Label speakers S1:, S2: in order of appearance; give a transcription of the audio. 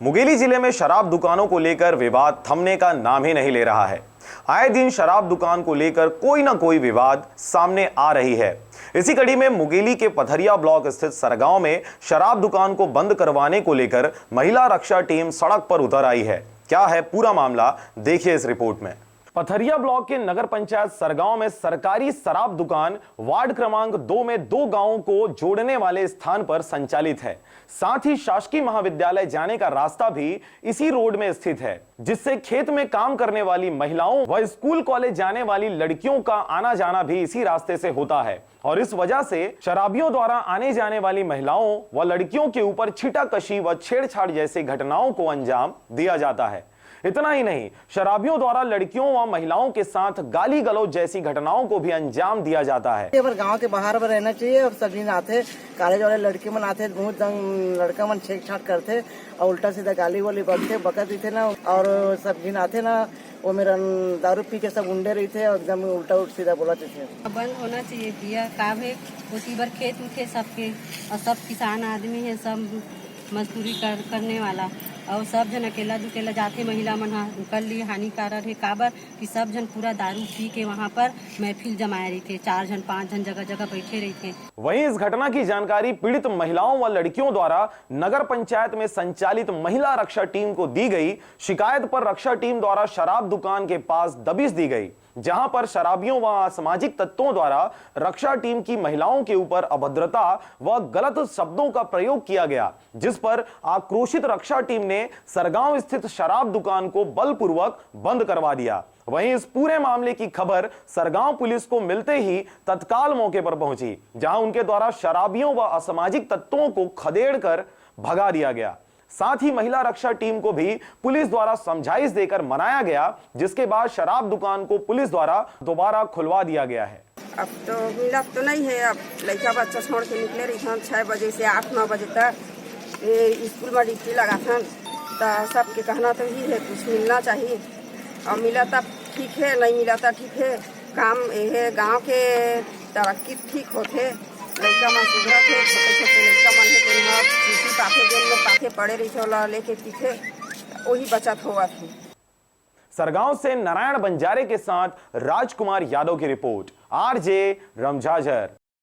S1: मुंगेली जिले में शराब दुकानों को लेकर विवाद थमने का नाम ही नहीं ले रहा है। आए दिन शराब दुकान को लेकर कोई ना कोई विवाद सामने आ रही है। इसी कड़ी में मुंगेली के पथरिया ब्लॉक स्थित सरगांव में शराब दुकान को बंद करवाने को लेकर महिला रक्षा टीम सड़क पर उतर आई है। क्या है पूरा मामला, देखिए इस रिपोर्ट में। पथरिया ब्लॉक के नगर पंचायत सरगांव में सरकारी शराब दुकान वार्ड क्रमांक 2 में 2 गांवों को जोड़ने वाले स्थान पर संचालित है। साथ ही शासकीय महाविद्यालय जाने का रास्ता भी इसी रोड में स्थित है, जिससे खेत में काम करने वाली महिलाओं व स्कूल कॉलेज जाने वाली लड़कियों का आना जाना भी इसी रास्ते से होता है। और इस वजह से शराबियों द्वारा आने जाने वाली महिलाओं व लड़कियों के ऊपर छीटाकशी व छेड़छाड़ जैसी घटनाओं को अंजाम दिया जाता है। इतना ही नहीं, शराबियों द्वारा लड़कियों व महिलाओं के साथ गाली गलौज जैसी घटनाओं को भी अंजाम दिया जाता है।
S2: गांव के बाहर में रहना चाहिए और सभी आते कॉलेज वाले लड़के मन आते बहुत लड़का मन छेड़छाड़ करते और उल्टा सीधा गाली वाली बकत थे ना। और सब दिन आते ना, वो मेरा दारू पी के सब उंडे रही थे और एकदम उल्टा सीधा बोलाते थे।
S3: बंद होना चाहिए भैया, काम है उसी बार खेत उठे सबके और सब किसान आदमी है, सब मजदूरी करने वाला और सब जन अकेला दुकेला जाते महिला मन कर लिए हानिकारक है। काबर कि सब जन पूरा दारू पी के वहाँ पर महफिल जमाए रही थे, 4 जन 5 जन जगह जगह बैठे रही थे।
S1: वहीं इस घटना की जानकारी पीड़ित महिलाओं व लड़कियों द्वारा नगर पंचायत में संचालित महिला रक्षा टीम को दी गई। शिकायत पर रक्षा टीम द्वारा शराब दुकान के पास दबिश दी गई, जहां पर शराबियों व असामाजिक तत्वों द्वारा रक्षा टीम की महिलाओं के ऊपर अभद्रता व गलत शब्दों का प्रयोग किया गया, जिस पर आक्रोशित रक्षा टीम ने सरगांव स्थित शराब दुकान को बलपूर्वक बंद करवा दिया। वहीं इस पूरे मामले की खबर सरगांव पुलिस को मिलते ही तत्काल मौके पर पहुंची, जहां उनके द्वारा शराबियों व असामाजिक तत्वों को खदेड़ कर भगा दिया गया। साथ ही महिला रक्षा टीम को भी पुलिस द्वारा समझाइश देकर मनाया गया, जिसके बाद शराब दुकान को पुलिस द्वारा दोबारा खुलवा दिया गया है।
S4: अब तो मिला तो नहीं है। अब लड़का बच्चा छोड़ के निकले रही था 6 बजे से 8-9 बजे तक स्कूल में ड्यूटी लगा था। तो सबके कहना तो ही है कुछ मिलना चाहिए, और मिला तब ठीक है, नहीं मिला तो ठीक है। काम ये गाँव के तरक्की ठीक होते, लड़का मन सुधरा थे, छोटे लड़का मन है किसी पाखे जेल में पाखे पड़े रही थे लेके पीछे वही बचत हुआ थी।
S1: सरगांव से नारायण बंजारे के साथ राजकुमार यादव की रिपोर्ट, आरजे रमझाझर।